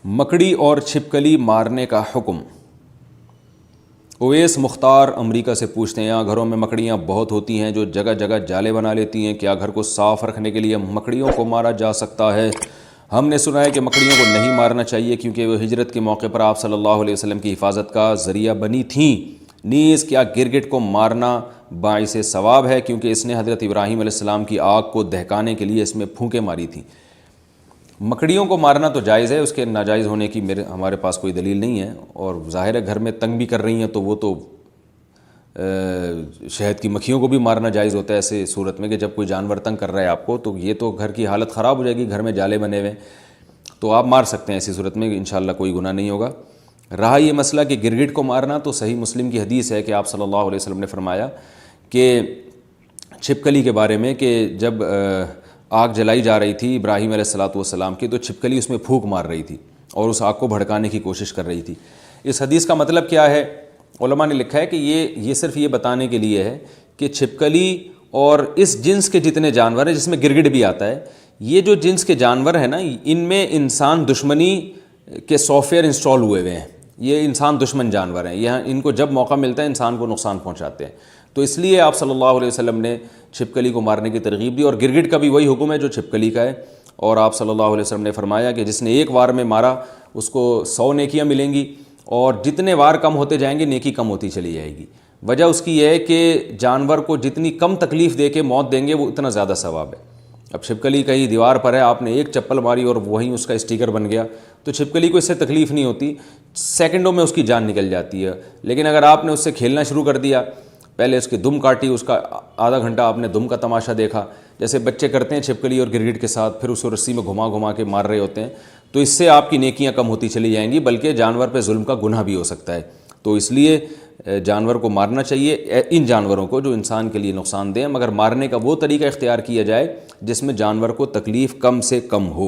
مکڑی اور چھپکلی مارنے کا حکم۔ اویس مختار امریکہ سے پوچھتے ہیں، یہاں گھروں میں مکڑیاں بہت ہوتی ہیں جو جگہ جگہ جالے بنا لیتی ہیں، کیا گھر کو صاف رکھنے کے لیے مکڑیوں کو مارا جا سکتا ہے؟ ہم نے سنا ہے کہ مکڑیوں کو نہیں مارنا چاہیے کیونکہ وہ ہجرت کے موقع پر آپ صلی اللہ علیہ وسلم کی حفاظت کا ذریعہ بنی تھیں۔ نیز کیا گرگٹ کو مارنا باعث ثواب ہے کیونکہ اس نے حضرت ابراہیم علیہ السلام کی آگ کو دہکانے کے لیے اس میں پھونکیں ماری تھیں؟ مکڑیوں کو مارنا تو جائز ہے، اس کے ناجائز ہونے کی ہمارے پاس کوئی دلیل نہیں ہے، اور ظاہر ہے گھر میں تنگ بھی کر رہی ہیں تو وہ تو شہد کی مکھیوں کو بھی مارنا جائز ہوتا ہے ایسے صورت میں کہ جب کوئی جانور تنگ کر رہا ہے آپ کو تو یہ تو گھر کی حالت خراب ہو جائے گی، گھر میں جالے بنے ہوئے تو آپ مار سکتے ہیں، ایسی صورت میں انشاءاللہ کوئی گناہ نہیں ہوگا۔ رہا یہ مسئلہ کہ گرگٹ کو مارنا، تو صحیح مسلم کی حدیث ہے کہ آپ صلی اللہ علیہ وسلم نے فرمایا کہ چھپکلی کے بارے میں کہ جب آگ جلائی جا رہی تھی ابراہیم علیہ السلام کی تو چھپکلی اس میں پھونک مار رہی تھی اور اس آگ کو بھڑکانے کی کوشش کر رہی تھی۔ اس حدیث کا مطلب کیا ہے؟ علماء نے لکھا ہے کہ یہ صرف یہ بتانے کے لیے ہے کہ چھپکلی اور اس جنس کے جتنے جانور ہیں جس میں گرگٹ بھی آتا ہے، یہ جو جنس کے جانور ہیں نا، ان میں انسان دشمنی کے سافٹ ویئر انسٹال ہوئے ہوئے ہیں، یہ انسان دشمن جانور ہیں، یہ ان کو جب موقع ملتا ہے انسان کو نقصان پہنچاتے ہیں، تو اس لیے آپ صلی اللہ علیہ وسلم نے چھپکلی کو مارنے کی ترغیب دی، اور گرگٹ کا بھی وہی حکم ہے جو چھپکلی کا ہے، اور آپ صلی اللہ علیہ وسلم نے فرمایا کہ جس نے ایک وار میں مارا اس کو 100 نیکیاں ملیں گی، اور جتنے وار کم ہوتے جائیں گے نیکی کم ہوتی چلی جائے گی۔ وجہ اس کی یہ ہے کہ جانور کو جتنی کم تکلیف دے کے موت دیں گے وہ اتنا زیادہ ثواب ہے۔ اب چھپکلی کہیں دیوار پر ہے، آپ نے ایک چپل ماری اور وہیں اس کا اسٹیکر بن گیا تو چھپکلی کو اس سے تکلیف نہیں ہوتی، سیکنڈوں میں اس کی جان نکل جاتی ہے، لیکن اگر آپ نے اس سے کھیلنا شروع کر دیا، پہلے اس کی دم کاٹی، اس کا آدھا گھنٹہ آپ نے دم کا تماشا دیکھا جیسے بچے کرتے ہیں چھپکلی اور گرگٹ کے ساتھ، پھر اس کو رسی میں گھما گھما کے مار رہے ہوتے ہیں، تو اس سے آپ کی نیکیاں کم ہوتی چلی جائیں گی، بلکہ جانور پہ ظلم کا گناہ بھی ہو سکتا ہے۔ تو اس لیے جانور کو مارنا چاہیے، ان جانوروں کو جو انسان کے لیے نقصان دہ، مگر مارنے کا وہ طریقہ اختیار کیا جائے جس میں جانور کو تکلیف کم سے کم ہو۔